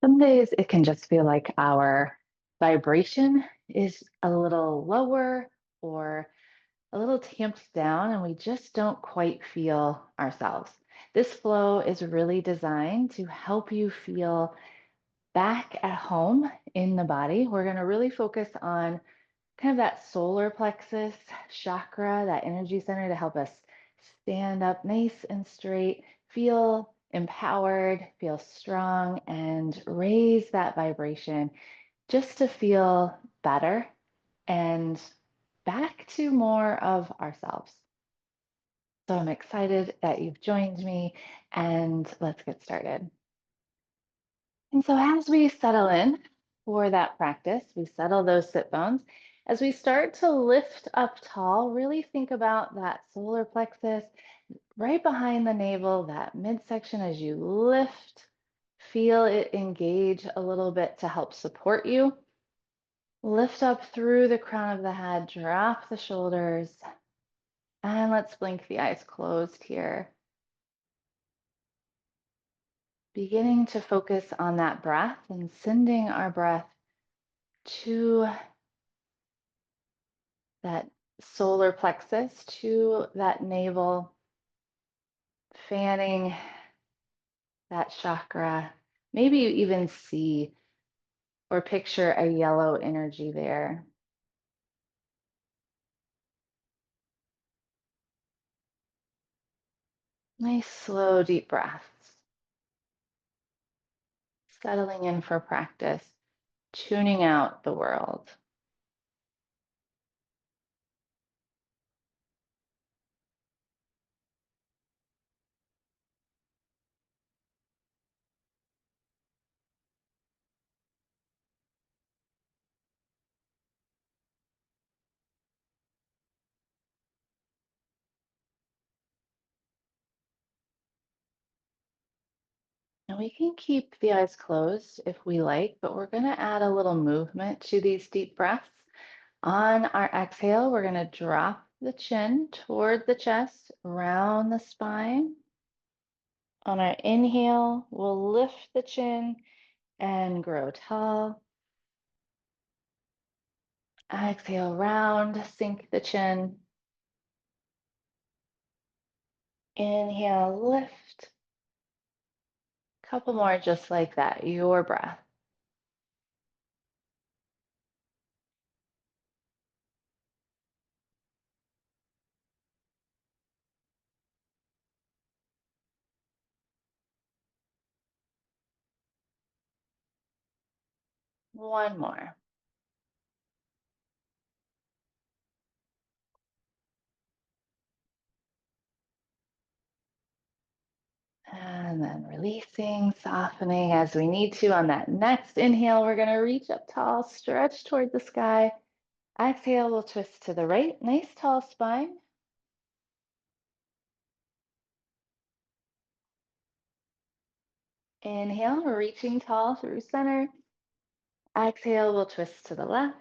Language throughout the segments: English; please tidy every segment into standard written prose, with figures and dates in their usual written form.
Some days it can just feel like our vibration is a little lower or a little tamped down, and we just don't quite feel ourselves. This flow is really designed to help you feel back at home in the body. We're going to really focus on kind of that solar plexus chakra, that energy center to help us stand up nice and straight, feel empowered, feel strong, and raise that vibration just to feel better and back to more of ourselves. So I'm excited that you've joined me, and let's get started. And so as we settle in for that practice, we settle those sit bones. As we start to lift up tall, really think about that solar plexus right behind the navel, that midsection as you lift. Feel it engage a little bit to help support you. Lift up through the crown of the head, drop the shoulders, and let's blink the eyes closed here. Beginning to focus on that breath and sending our breath to that solar plexus, to that navel, fanning that chakra. Maybe you even see or picture a yellow energy there. Nice, slow, deep breaths. Settling in for practice, tuning out the world. And we can keep the eyes closed if we like, but we're going to add a little movement to these deep breaths. On our exhale, we're going to drop the chin toward the chest, round the spine. On our inhale, we'll lift the chin and grow tall. Exhale, round, sink the chin. Inhale, lift. Couple more just like that, your breath. One more. And then releasing, softening as we need to. On that next inhale, we're going to reach up tall, stretch toward the sky. Exhale, we'll twist to the right. Nice tall spine. Inhale, we're reaching tall through center. Exhale, we'll twist to the left.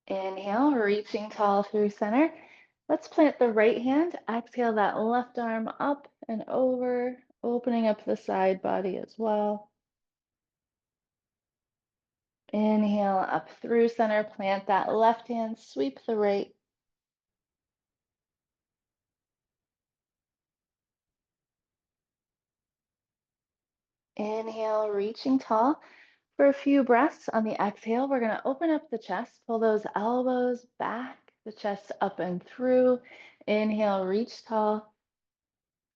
Inhale, reaching tall through center. Let's plant the right hand. Exhale that left arm up and over, opening up the side body as well. Inhale up through center, plant that left hand, sweep the right. Inhale, reaching tall. For a few breaths on the exhale, we're going to open up the chest, pull those elbows back, the chest up and through. Inhale, reach tall.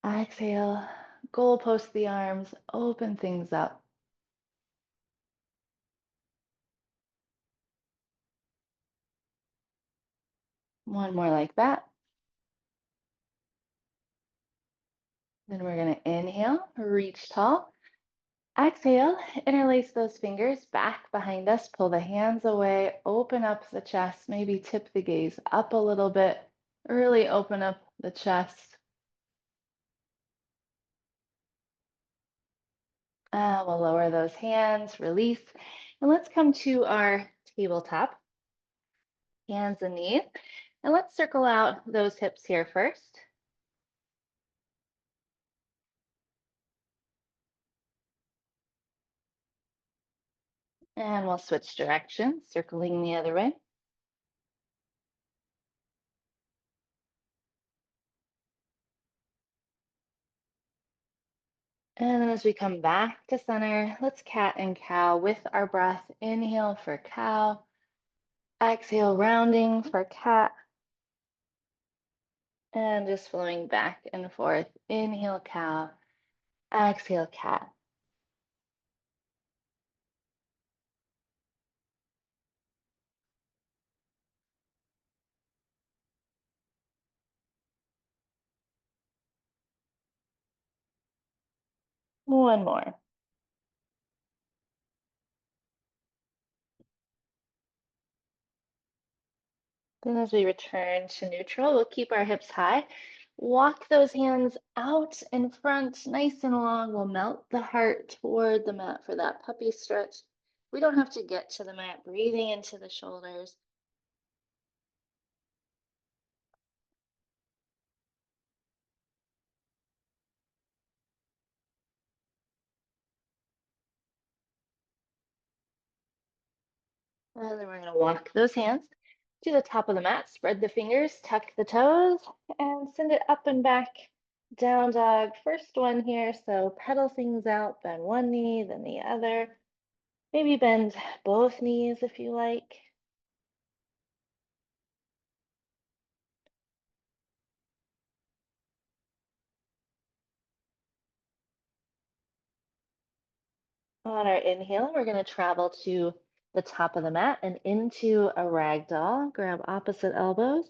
Exhale, goalpost the arms, open things up. One more like that. Then we're going to inhale, reach tall. Exhale, interlace those fingers back behind us, pull the hands away, open up the chest, maybe tip the gaze up a little bit, really open up the chest. We'll lower those hands, release, and let's come to our tabletop, hands and knees. And let's circle out those hips here first. And we'll switch directions, circling the other way. And then as we come back to center, let's cat and cow with our breath. Inhale for cow, exhale, rounding for cat, and just flowing back and forth. Inhale, cow, exhale, cat. One more. Then as we return to neutral, we'll keep our hips high. Walk those hands out in front, nice and long. We'll melt the heart toward the mat for that puppy stretch. We don't have to get to the mat, breathing into the shoulders. And then we're going to walk those hands to the top of the mat, spread the fingers, tuck the toes, and send it up and back. Down dog, first one here. So pedal things out, bend one knee, then the other. Maybe bend both knees if you like. On our inhale, we're going to travel to the top of the mat and into a ragdoll. Grab opposite elbows,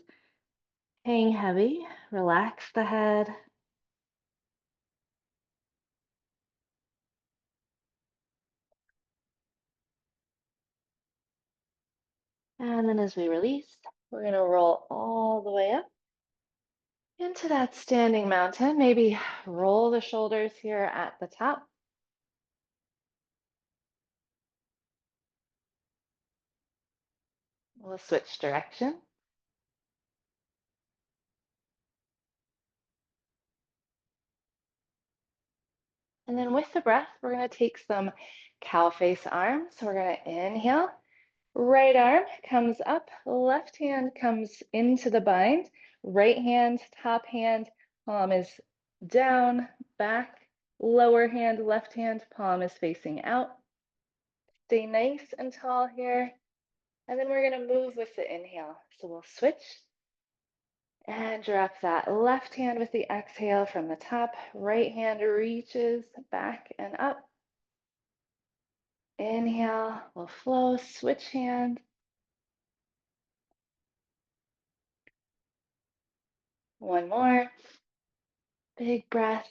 hang heavy, relax the head. And then as we release, we're going to roll all the way up into that standing mountain. Maybe roll the shoulders here at the top. We'll switch direction. And then with the breath, we're going to take some cow face arms. So we're going to inhale. Right arm comes up, left hand comes into the bind, right hand, top hand, palm is down, back, lower hand, left hand, palm is facing out. Stay nice and tall here. And then we're going to move with the inhale. So we'll switch and drop that left hand with the exhale from the top. Right hand reaches back and up. Inhale, we'll flow, switch hand. One more. Big breath.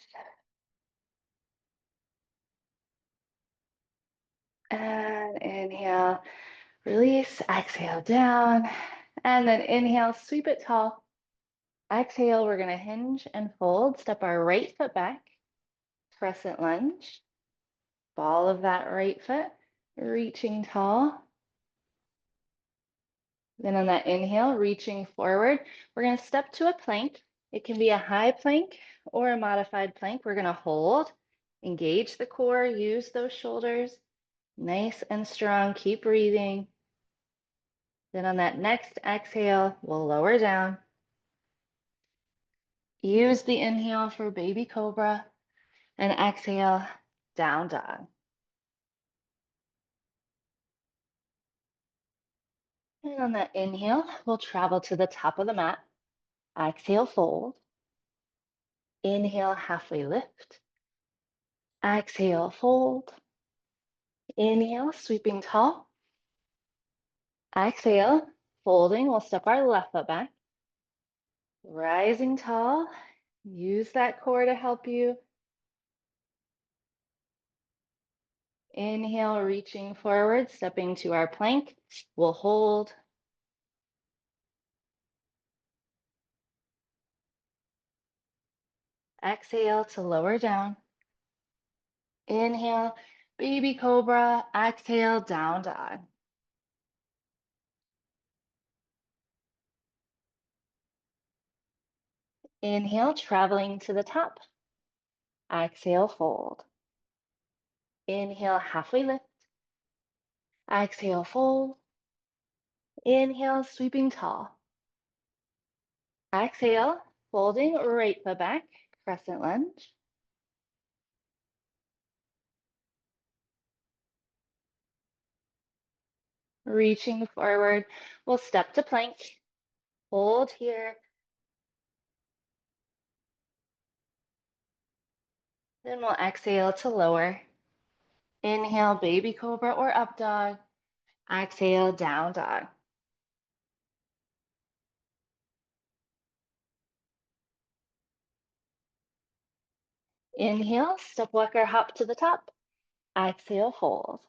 And inhale, release, exhale down. And then inhale, sweep it tall. Exhale, we're going to hinge and fold. Step our right foot back, crescent lunge. Ball of that right foot, reaching tall. Then on that inhale, reaching forward, we're going to step to a plank. It can be a high plank or a modified plank. We're going to hold, engage the core, use those shoulders. Nice and strong. Keep breathing. Then on that next exhale, we'll lower down. Use the inhale for baby cobra and exhale, down dog. And on that inhale, we'll travel to the top of the mat. Exhale, fold. Inhale, halfway lift. Exhale, fold. Inhale, sweeping tall. Exhale, folding. We'll step our left foot back. Rising tall. Use that core to help you. Inhale, reaching forward, stepping to our plank. We'll hold. Exhale to lower down. Inhale, baby cobra. Exhale, down dog. Inhale, traveling to the top. Exhale, fold. Inhale, halfway lift. Exhale, fold. Inhale, sweeping tall. Exhale, folding right foot back, crescent lunge. Reaching forward, we'll step to plank. Hold here. Then we'll exhale to lower. Inhale, baby cobra or up dog. Exhale, down dog. Inhale, step walker hop to the top. Exhale, fold.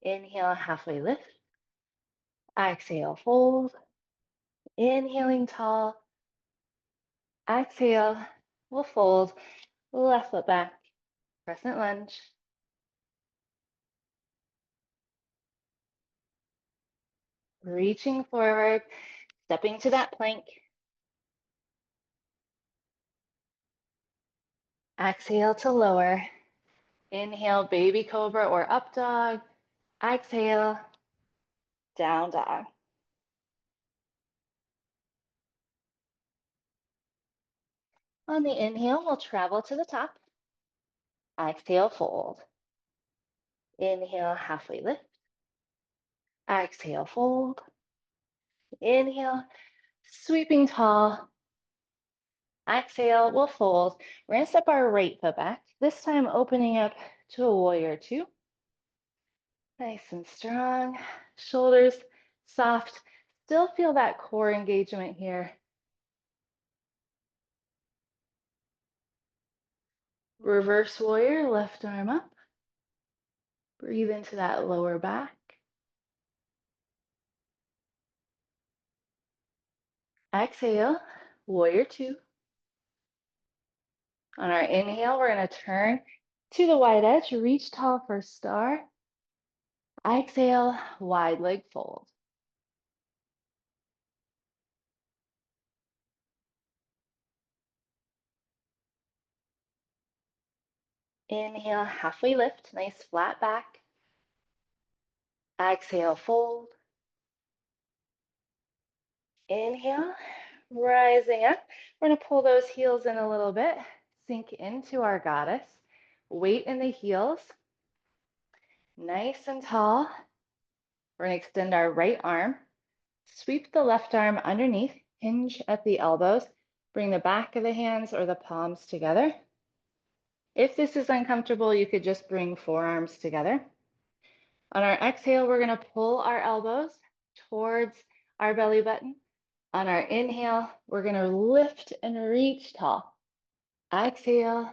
Inhale, halfway lift. Exhale, fold. Inhaling tall. Exhale, we'll fold. Left foot back, crescent lunge. Reaching forward, stepping to that plank. Exhale to lower. Inhale, baby cobra or up dog. Exhale, down dog. On the inhale, we'll travel to the top. Exhale, fold. Inhale, halfway lift. Exhale, fold. Inhale, sweeping tall. Exhale, we'll fold. We're gonna step our right foot back, this time opening up to a warrior two. Nice and strong. Shoulders soft. Still feel that core engagement here. Reverse warrior, left arm up. Breathe into that lower back. Exhale, warrior two. On our inhale, we're going to turn to the wide edge, reach tall for star. Exhale, wide leg fold. Inhale, halfway lift, nice flat back. Exhale, fold. Inhale, rising up. We're going to pull those heels in a little bit, sink into our goddess. Weight in the heels, nice and tall. We're going to extend our right arm, sweep the left arm underneath, hinge at the elbows, bring the back of the hands or the palms together. If this is uncomfortable, you could just bring forearms together. On our exhale, we're going to pull our elbows towards our belly button. On our inhale, we're going to lift and reach tall. Exhale,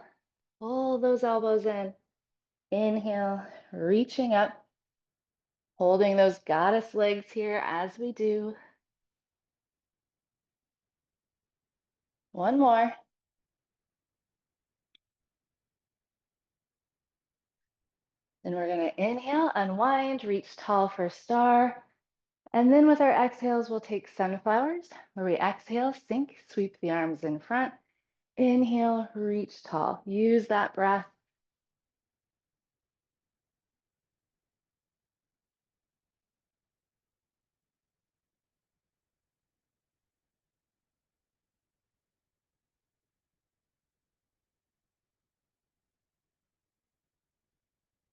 pull those elbows in. Inhale, reaching up, holding those goddess legs here as we do. One more. Then we're going to inhale, unwind, reach tall for star. And then with our exhales, we'll take sunflowers, where we exhale, sink, sweep the arms in front. Inhale, reach tall. Use that breath.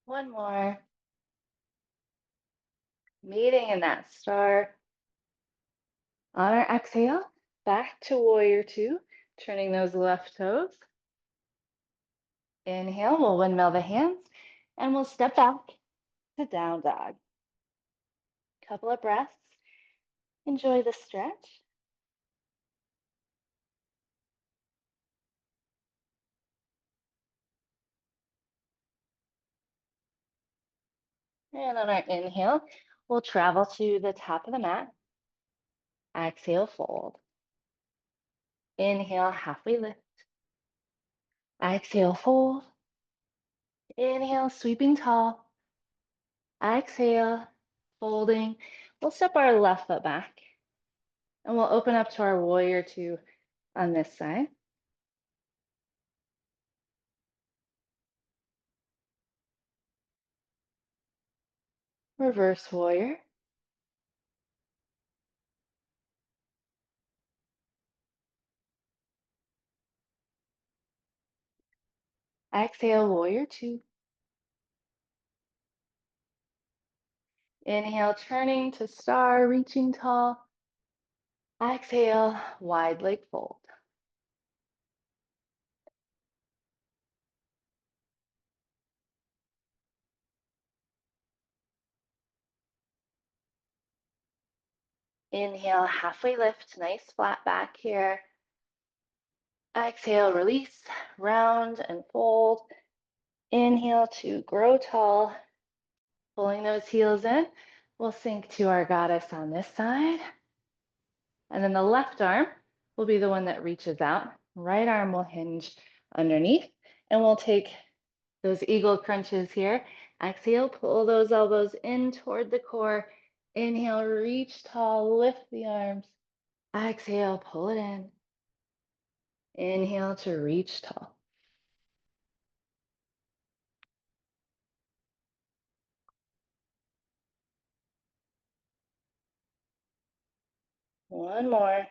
One more. Meeting in that star. On our exhale, back to warrior two, turning those left toes. Inhale, we'll windmill the hands, and we'll step back to down dog. Couple of breaths. Enjoy the stretch. And on our inhale, we'll travel to the top of the mat. Exhale, fold. Inhale, halfway lift. Exhale, fold. Inhale, sweeping tall. Exhale, folding. We'll step our left foot back and we'll open up to our warrior two on this side. Reverse warrior. Exhale, warrior two. Inhale, turning to star, reaching tall. Exhale, wide leg fold. Inhale, halfway lift, nice flat back here. Exhale, release, round and fold. Inhale to grow tall, pulling those heels in. We'll sink to our goddess on this side. And then the left arm will be the one that reaches out. Right arm will hinge underneath. And we'll take those eagle crunches here. Exhale, pull those elbows in toward the core. Inhale, reach tall, lift the arms. Exhale, pull it in. Inhale to reach tall. One more.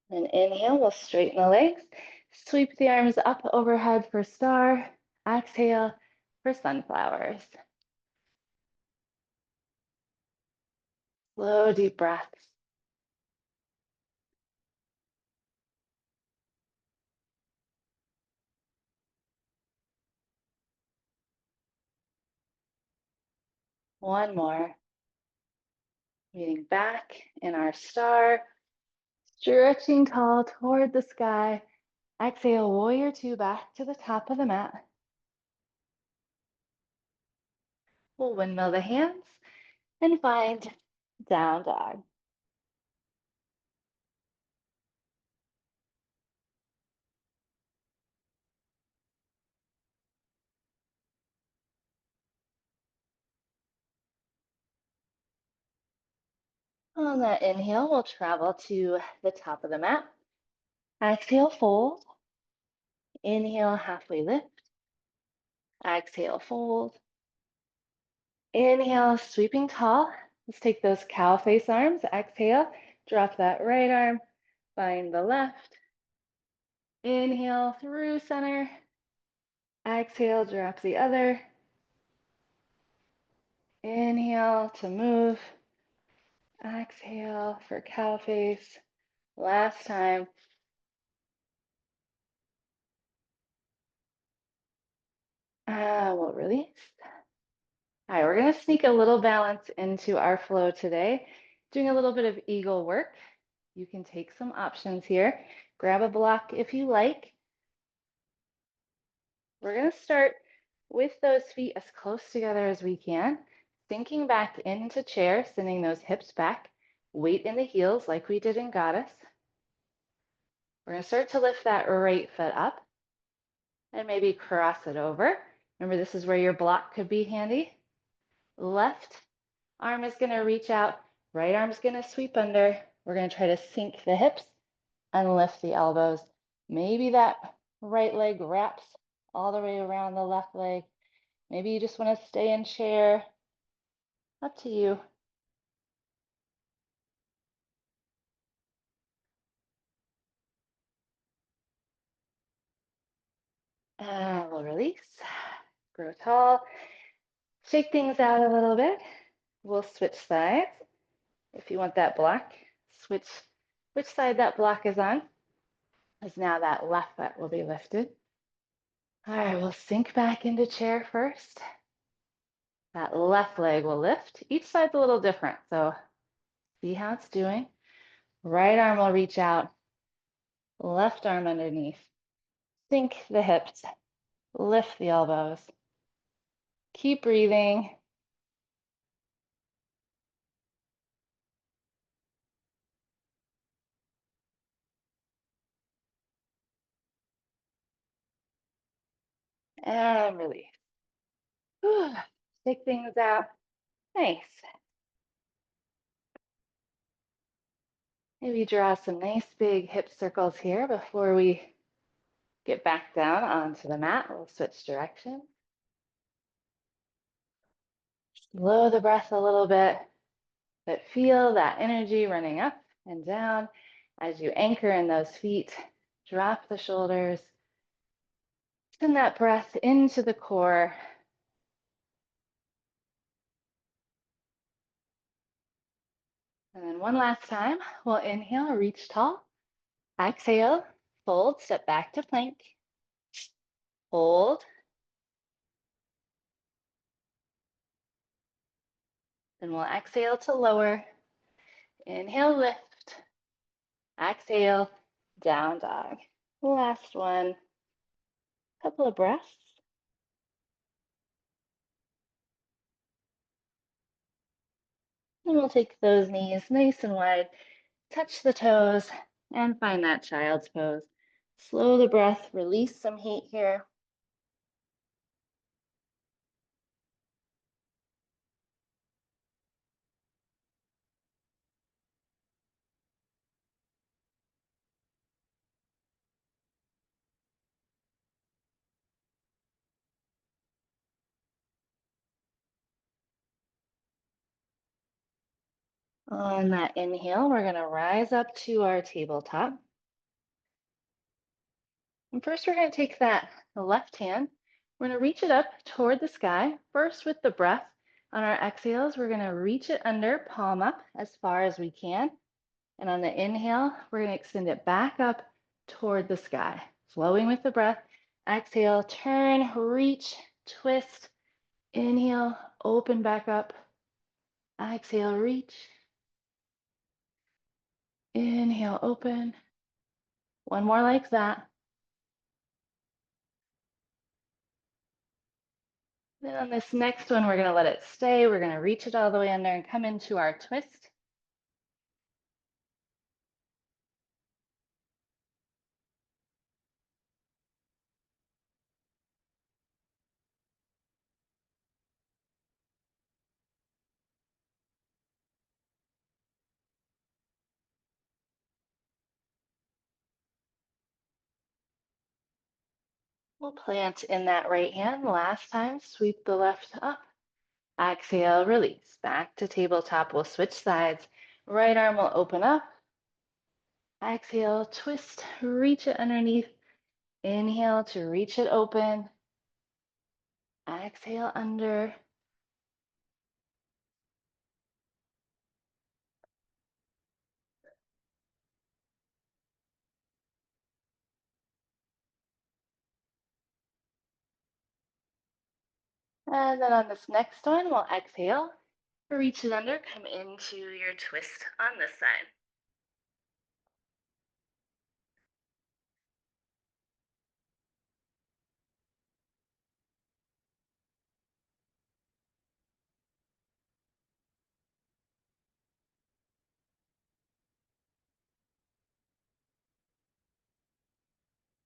And inhale, we'll straighten the legs. Sweep the arms up overhead for star. Exhale for sunflowers. Slow, deep breaths. One more. Meeting back in our star. Stretching tall toward the sky. Exhale, warrior two, back to the top of the mat. We'll windmill the hands and find down dog. On that inhale, we'll travel to the top of the mat. Exhale, fold. Inhale, halfway lift. Exhale, fold. Inhale, sweeping tall. Let's take those cow face arms. Exhale, drop that right arm, find the left. Inhale through center. Exhale, drop the other. Inhale to move. Exhale for cow face. Last time. We'll release. All right, we're going to sneak a little balance into our flow today, doing a little bit of eagle work. You can take some options here. Grab a block if you like. We're going to start with those feet as close together as we can, sinking back into chair, sending those hips back, weight in the heels like we did in Goddess. We're going to start to lift that right foot up and maybe cross it over. Remember, this is where your block could be handy. Left arm is going to reach out, right arm is going to sweep under. We're going to try to sink the hips and lift the elbows. Maybe that right leg wraps all the way around the left leg. Maybe you just want to stay in chair. Up to you. And we'll release. Grow tall. Shake things out a little bit. We'll switch sides. If you want that block, switch which side that block is on, because now that left foot will be lifted. All right, we'll sink back into chair first. That left leg will lift. Each side's a little different, so see how it's doing. Right arm will reach out, left arm underneath. Sink the hips, lift the elbows. Keep breathing. And release. Whew. Shake things out. Nice. Maybe draw some nice big hip circles here before we Get back down onto the mat. We'll switch direction. Slow the breath a little bit, but feel that energy running up and down as you anchor in those feet. Drop the shoulders. Send that breath into the core. And then one last time, we'll inhale, reach tall. Exhale, fold, step back to plank. Hold. Then we'll exhale to lower. Inhale, lift. Exhale, down dog. Last one. Couple of breaths. And we'll take those knees nice and wide. Touch the toes and find that child's pose. Slow the breath, release some heat here. On that inhale, we're going to rise up to our tabletop. And first, we're going to take that left hand. We're going to reach it up toward the sky. First, with the breath. On our exhales, we're going to reach it under, palm up as far as we can. And on the inhale, we're going to extend it back up toward the sky. Flowing with the breath. Exhale, turn, reach, twist. Inhale, open back up. Exhale, reach. Inhale, open. One more like that. Then on this next one, we're going to let it stay. We're going to reach it all the way under and come into our twist. We'll plant in that right hand. Last time, sweep the left up. Exhale, release. Back to tabletop. We'll switch sides. Right arm will open up. Exhale, twist, reach it underneath. Inhale to reach it open. Exhale under. And then on this next one, we'll exhale, reach it under, come into your twist on this side.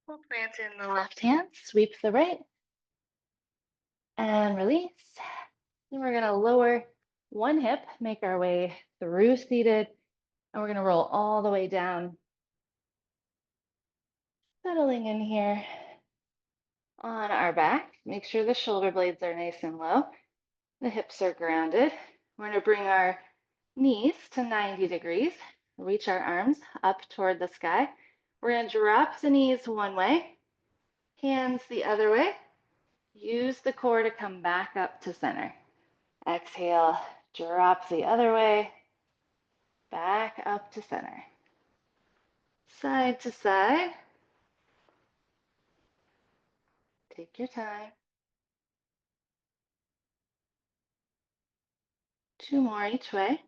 We'll plant in the left hand, sweep the right, and release. Then we're gonna lower one hip, make our way through seated, and we're gonna roll all the way down. Settling in here on our back. Make sure the shoulder blades are nice and low. The hips are grounded. We're gonna bring our knees to 90 degrees. Reach our arms up toward the sky. We're gonna drop the knees one way, hands the other way. Use the core to come back up to center. Exhale, drop the other way, back up to center. Side to side. Take your time. Two more each way.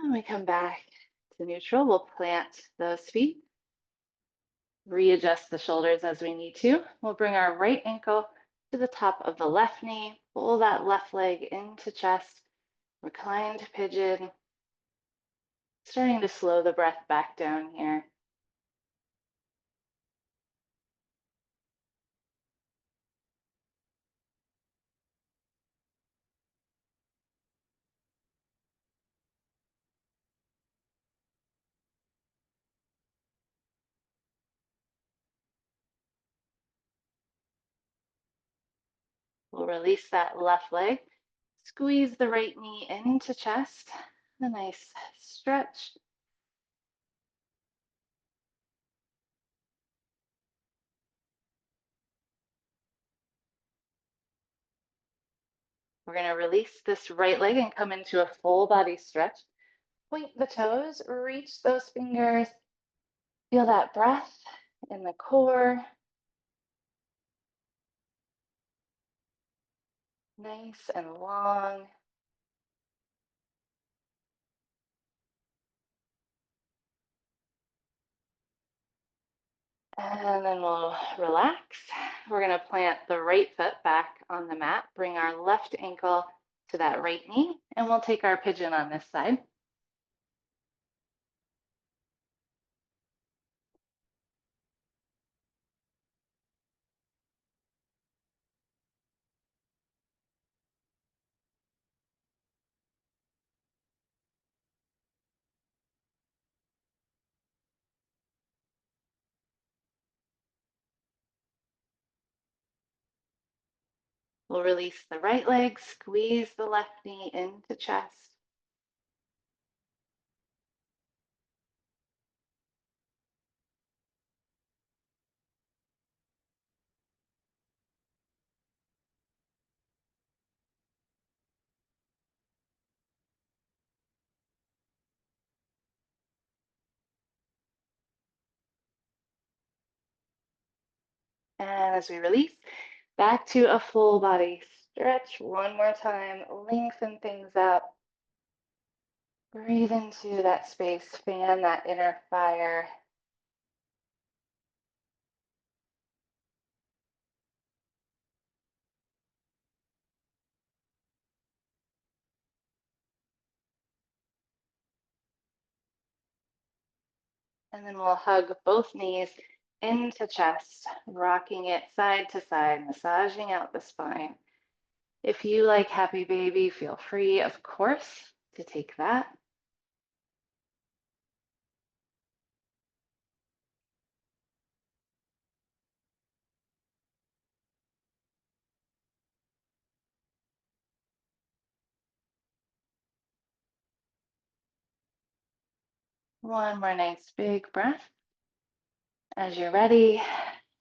And we come back to neutral. We'll plant those feet. Readjust the shoulders as we need to. We'll bring our right ankle to the top of the left knee. Pull that left leg into chest. Reclined pigeon. Starting to slow the breath back down here. We'll release that left leg. Squeeze the right knee into chest. A nice stretch. We're going to release this right leg and come into a full body stretch. Point the toes, reach those fingers. Feel that breath in the core. Nice and long. And then we'll relax. We're going to plant the right foot back on the mat, bring our left ankle to that right knee, and we'll take our pigeon on this side. We'll release the right leg, squeeze the left knee into chest. And as we release, back to a full body stretch. One more time, lengthen things up. Breathe into that space, fan that inner fire. And then we'll hug both knees into chest, rocking it side to side, massaging out the spine. If you like happy baby, feel free, of course, to take that. One more nice big breath. As you're ready,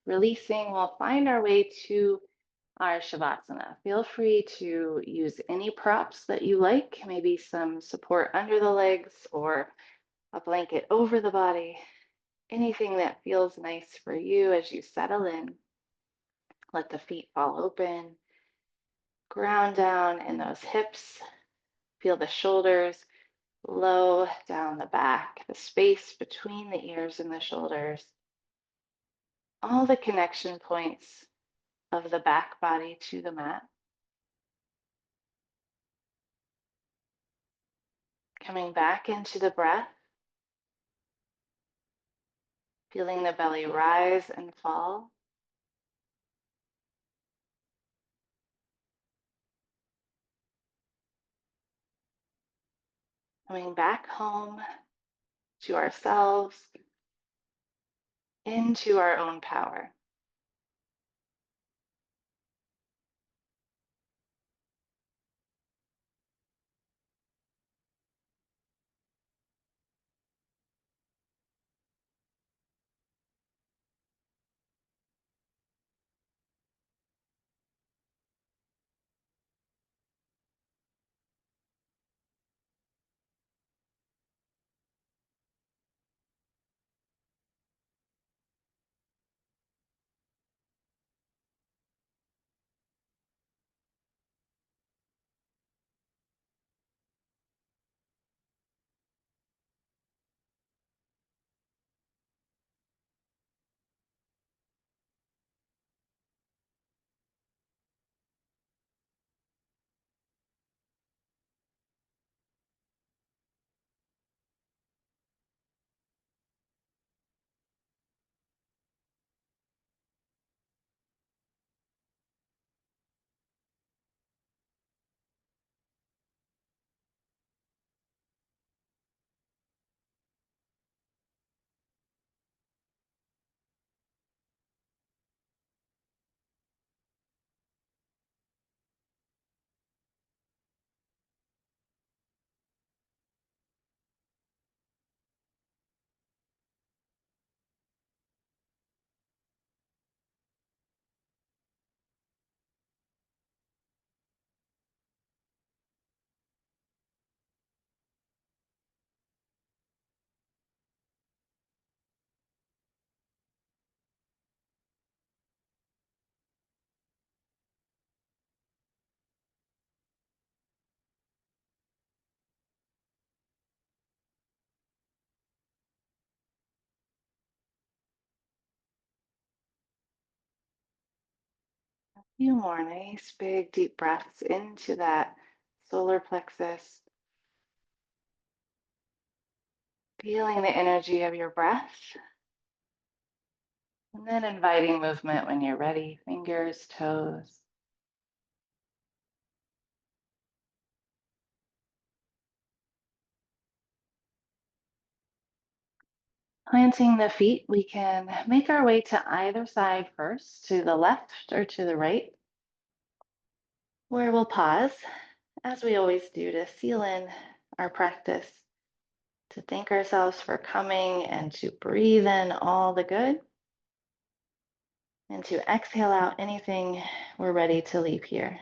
releasing, we'll find our way to our Shavasana. Feel free to use any props that you like, maybe some support under the legs or a blanket over the body, anything that feels nice for you as you settle in. Let the feet fall open, ground down in those hips, feel the shoulders low down the back, the space between the ears and the shoulders, all the connection points of the back body to the mat. Coming back into the breath, feeling the belly rise and fall. Coming back home to ourselves, into our own power. Few more nice, big, deep breaths into that solar plexus, feeling the energy of your breath, and then inviting movement when you're ready, fingers, toes. Planting the feet, we can make our way to either side first, to the left or to the right, where we'll pause, as we always do, to seal in our practice, to thank ourselves for coming and to breathe in all the good and to exhale out anything we're ready to leave here.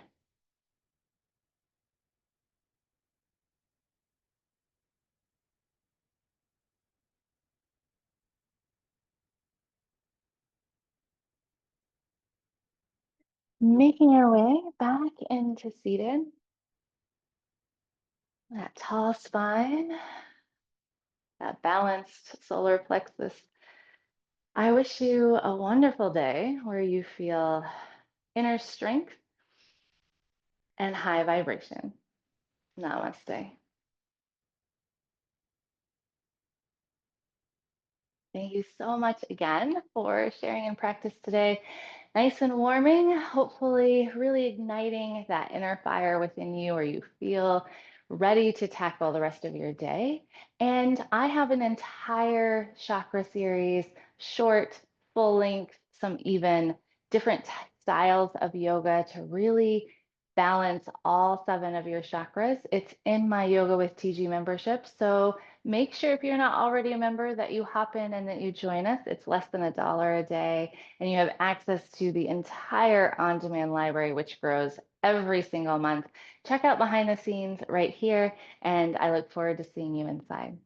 Making our way back into seated, that tall spine, that balanced solar plexus. I wish you a wonderful day where you feel inner strength and high vibration. Namaste. Thank you so much again for sharing in practice today. Nice and warming, hopefully, really igniting that inner fire within you where you feel ready to tackle the rest of your day. And I have an entire chakra series, short, full length, some even different styles of yoga to really balance all seven of your chakras. It's in my Yoga with TG membership. So make sure if you're not already a member that you hop in and that you join us. It's less than $1 a day, and you have access to the entire on-demand library, which grows every single month. Check out behind the scenes right here, and I look forward to seeing you inside.